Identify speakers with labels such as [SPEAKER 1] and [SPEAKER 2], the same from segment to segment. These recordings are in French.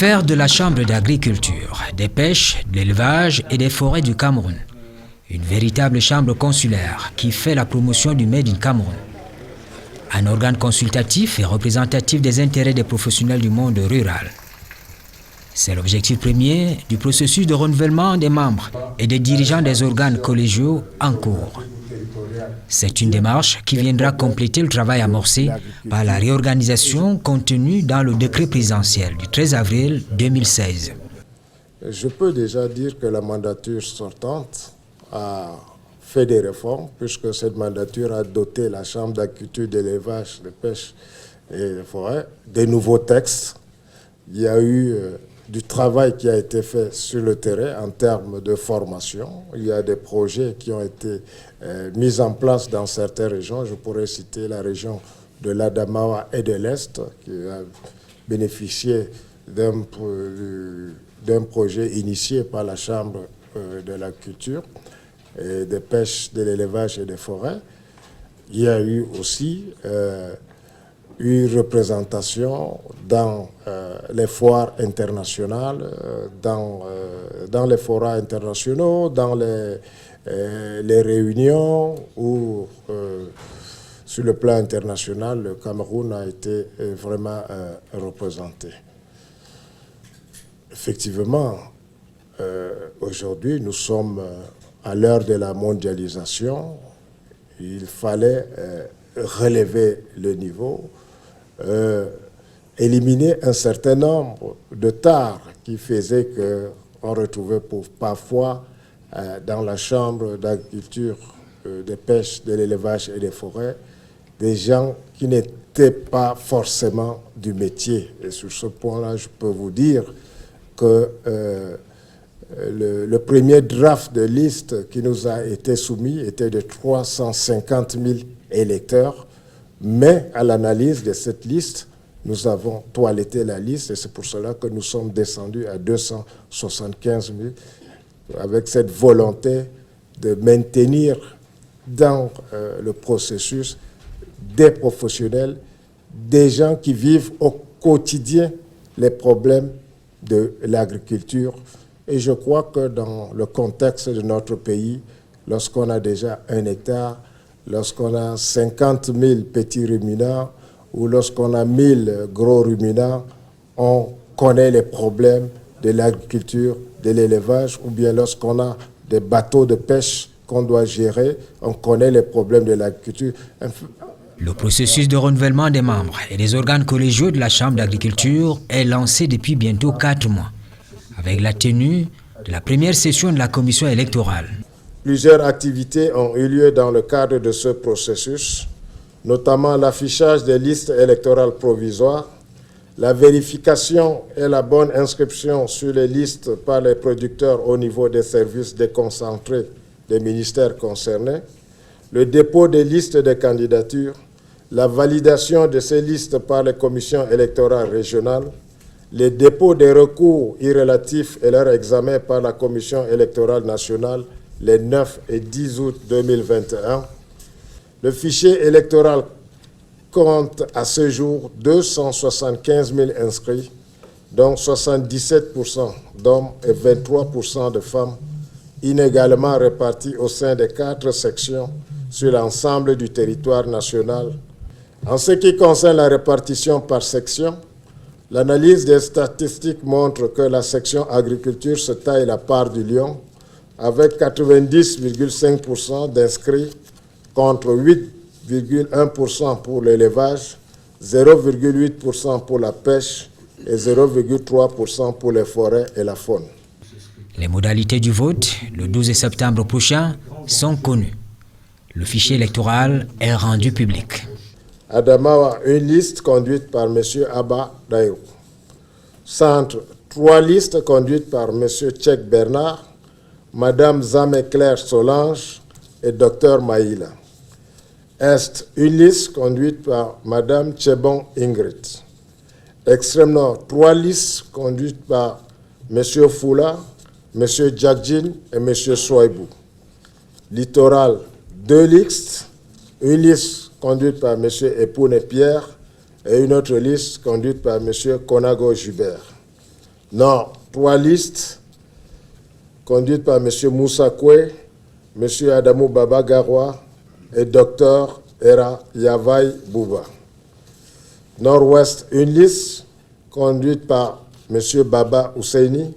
[SPEAKER 1] L'affaire de la Chambre d'agriculture, des pêches, de l'élevage et des forêts du Cameroun. Une véritable chambre consulaire qui fait la promotion du Made in Cameroun. Un organe consultatif et représentatif des intérêts des professionnels du monde rural. C'est l'objectif premier du processus de renouvellement des membres et des dirigeants des organes collégiaux en cours. C'est une démarche qui viendra compléter le travail amorcé par la réorganisation contenue dans le décret présidentiel du 13 avril 2016.
[SPEAKER 2] Je peux déjà dire que la mandature sortante a fait des réformes, puisque cette mandature a doté la Chambre d'agriculture, d'élevage, de pêche et de forêt des nouveaux textes. Il y a eu du travail qui a été fait sur le terrain en termes de formation. Il y a des projets qui ont été mis en place dans certaines régions. Je pourrais citer la région de l'Adamawa et de l'Est, qui a bénéficié d'un projet initié par la Chambre de l'agriculture, et des pêches, de l'élevage et des forêts. Il y a eu aussi une représentation dans les foires internationales, dans les forats internationaux, dans les réunions où, sur le plan international, le Cameroun a été vraiment représenté. Effectivement, aujourd'hui, nous sommes à l'heure de la mondialisation. Il fallait relever le niveau, éliminer un certain nombre de tares qui faisaient qu'on retrouvait parfois dans la Chambre d'agriculture, de pêche, de l'élevage et des forêts, des gens qui n'étaient pas forcément du métier. Et sur ce point-là, je peux vous dire que le premier draft de liste qui nous a été soumis était de 350 000 électeurs, mais à l'analyse de cette liste, nous avons toiletté la liste et c'est pour cela que nous sommes descendus à 275 000 avec cette volonté de maintenir dans le processus des professionnels, des gens qui vivent au quotidien les problèmes de l'agriculture. Et je crois que dans le contexte de notre pays, lorsqu'on a déjà 1 hectare, lorsqu'on a 50 000 petits ruminants ou lorsqu'on a 1000 gros ruminants, on connaît les problèmes de l'agriculture, de l'élevage, ou bien lorsqu'on a des bateaux de pêche qu'on doit gérer, on connaît les problèmes de l'agriculture.
[SPEAKER 1] Le processus de renouvellement des membres et des organes collégiaux de la Chambre d'agriculture est lancé depuis bientôt 4 mois, avec la tenue de la première session de la commission électorale.
[SPEAKER 2] Plusieurs activités ont eu lieu dans le cadre de ce processus, notamment l'affichage des listes électorales provisoires, la vérification et la bonne inscription sur les listes par les producteurs au niveau des services déconcentrés des ministères concernés, le dépôt des listes de candidatures, la validation de ces listes par les commissions électorales régionales, les dépôts des recours irrélatifs et leur examen par la commission électorale nationale les 9 et 10 août 2021. Le fichier électoral compte à ce jour 275 000 inscrits, dont 77% d'hommes et 23% de femmes, inégalement répartis au sein des 4 sections sur l'ensemble du territoire national. En ce qui concerne la répartition par section, l'analyse des statistiques montre que la section agriculture se taille la part du lion avec 90,5% d'inscrits contre 8,1% pour l'élevage, 0,8% pour la pêche et 0,3% pour les forêts et la faune.
[SPEAKER 1] Les modalités du vote, le 12 septembre prochain, sont connues. Le fichier électoral est rendu public.
[SPEAKER 2] Adamawa, une liste conduite par M. Abba Daïrou. Centre, 3 listes conduites par M. Tchèque Bernard, Mme Zame Claire Solange et Dr Maïla. Est, une liste conduite par Mme Tchebon Ingrid. Extrême Nord, 3 listes conduites par M. Foula, M. Djadjin et M. Souaibou. Littoral, 2 listes, une liste conduite par M. Epoune Pierre et une autre liste conduite par M. Konago Jubert. Non, 3 listes conduites par M. Moussa Koué, M. Adamou Baba Garoua et Dr Era Yavaï Bouba. Nord-Ouest, une liste conduite par M. Baba Ousseini.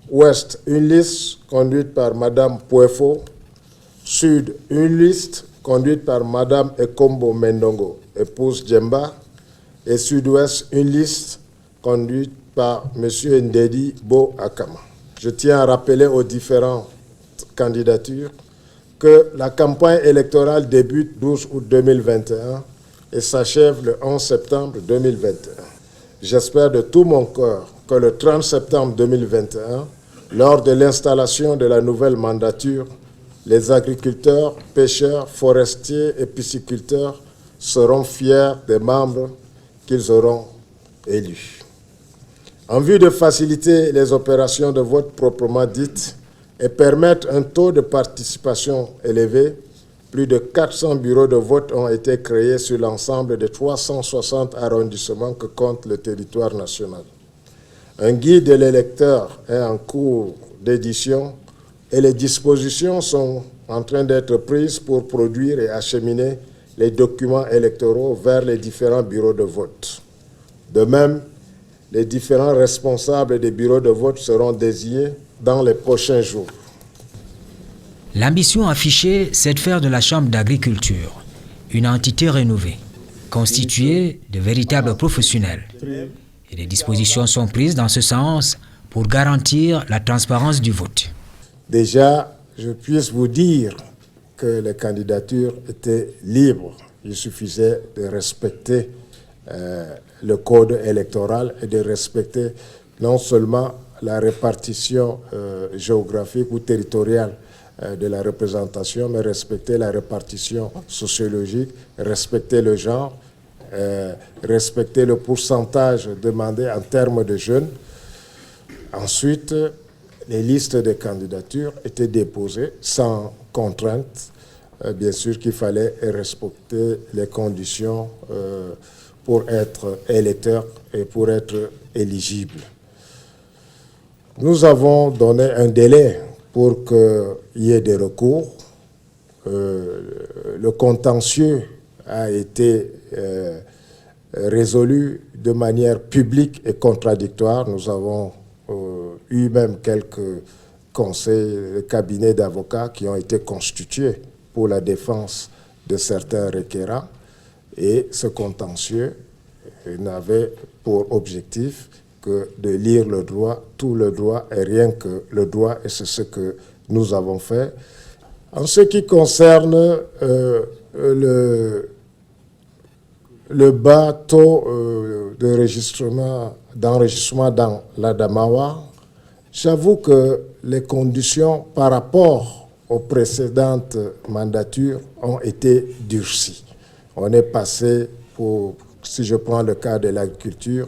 [SPEAKER 2] Ouest, une liste conduite par Mme Pouefo. Sud, une liste conduite par Mme Ekombo Mendongo, épouse Djemba. Et Sud-Ouest, une liste conduite par M. Ndedi Bo Akama. Je tiens à rappeler aux différentes candidatures que la campagne électorale débute 12 août 2021 et s'achève le 11 septembre 2021. J'espère de tout mon cœur que le 30 septembre 2021, lors de l'installation de la nouvelle mandature, les agriculteurs, pêcheurs, forestiers et pisciculteurs seront fiers des membres qu'ils auront élus. En vue de faciliter les opérations de vote proprement dites et permettre un taux de participation élevé, plus de 400 bureaux de vote ont été créés sur l'ensemble des 360 arrondissements que compte le territoire national. Un guide de l'électeur est en cours d'édition et les dispositions sont en train d'être prises pour produire et acheminer les documents électoraux vers les différents bureaux de vote. De même, les différents responsables des bureaux de vote seront désignés dans les prochains jours.
[SPEAKER 1] L'ambition affichée, c'est de faire de la Chambre d'agriculture une entité rénovée, constituée de véritables professionnels. Et des dispositions sont prises dans ce sens pour garantir la transparence du vote.
[SPEAKER 2] Déjà, je puisse vous dire que les candidatures étaient libres. Il suffisait de respecter le code électoral et de respecter non seulement la répartition géographique ou territoriale de la représentation, mais respecter la répartition sociologique, respecter le genre, respecter le pourcentage demandé en termes de jeunes. Ensuite, les listes de candidatures étaient déposées sans contrainte. Bien sûr qu'il fallait respecter les conditions pour être électeur et pour être éligible. Nous avons donné un délai pour qu'il y ait des recours. Le contentieux a été résolu de manière publique et contradictoire. Nous avons eu même quelques conseils, cabinets d'avocats qui ont été constitués pour la défense de certains requérants. Et ce contentieux n'avait pour objectif que de lire le droit, tout le droit et rien que le droit, et c'est ce que nous avons fait. En ce qui concerne le bas taux d'enregistrement dans l'Adamawa, j'avoue que les conditions par rapport aux précédentes mandatures ont été durcies. On est passé, si je prends le cas de l'agriculture,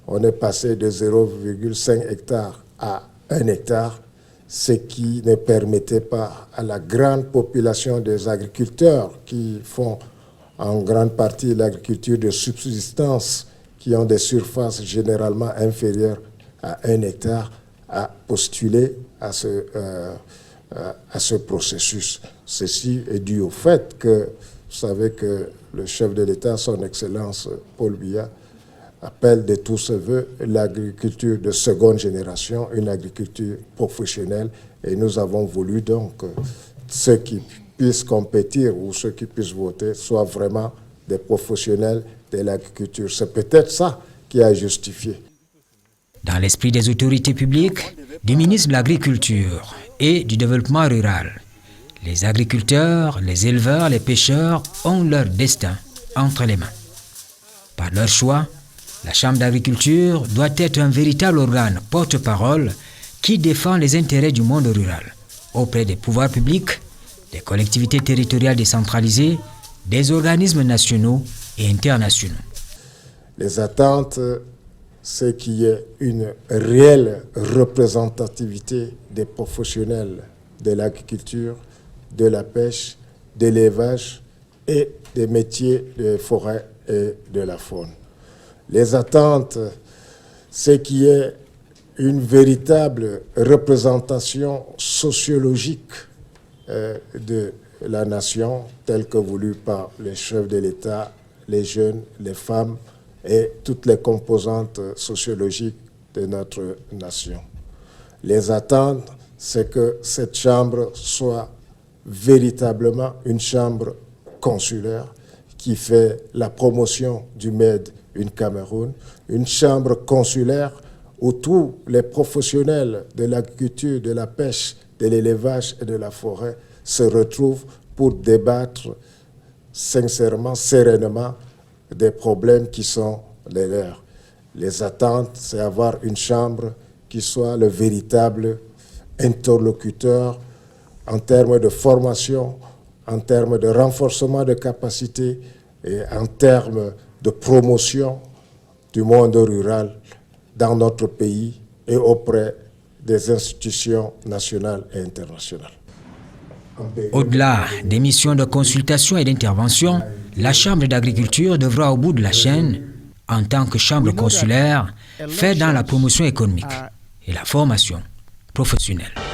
[SPEAKER 2] on est passé de 0,5 hectares à 1 hectare, ce qui ne permettait pas à la grande population des agriculteurs qui font en grande partie l'agriculture de subsistance, qui ont des surfaces généralement inférieures à 1 hectare, à postuler à ce processus. Ceci est dû au fait que vous savez que le chef de l'État, son Excellence Paul Biya, appelle de tous ses voeux l'agriculture de seconde génération, une agriculture professionnelle. Et nous avons voulu donc ceux qui puissent compétir ou ceux qui puissent voter soient vraiment des professionnels de l'agriculture. C'est peut-être ça qui a justifié.
[SPEAKER 1] Dans l'esprit des autorités publiques, du ministre de l'Agriculture et du Développement rural, les agriculteurs, les éleveurs, les pêcheurs ont leur destin entre les mains. Par leur choix, la Chambre d'agriculture doit être un véritable organe porte-parole qui défend les intérêts du monde rural auprès des pouvoirs publics, des collectivités territoriales décentralisées, des organismes nationaux et internationaux.
[SPEAKER 2] Les attentes, c'est qu'il y ait une réelle représentativité des professionnels de l'agriculture, de la pêche, de l'élevage et des métiers de forêt et de la faune. Les attentes, c'est qu'il y ait une véritable représentation sociologique de la nation telle que voulue par les chefs de l'État, les jeunes, les femmes et toutes les composantes sociologiques de notre nation. Les attentes, c'est que cette chambre soit véritablement une chambre consulaire qui fait la promotion du Made in Cameroun, une chambre consulaire où tous les professionnels de l'agriculture, de la pêche, de l'élevage et de la forêt se retrouvent pour débattre sincèrement, sereinement des problèmes qui sont les leurs. Les attentes, c'est avoir une chambre qui soit le véritable interlocuteur en termes de formation, en termes de renforcement de capacités et en termes de promotion du monde rural dans notre pays et auprès des institutions nationales et internationales.
[SPEAKER 1] Au-delà des missions de consultation et d'intervention, la Chambre d'agriculture devra au bout de la chaîne, en tant que chambre consulaire, faire dans la promotion économique et la formation professionnelle.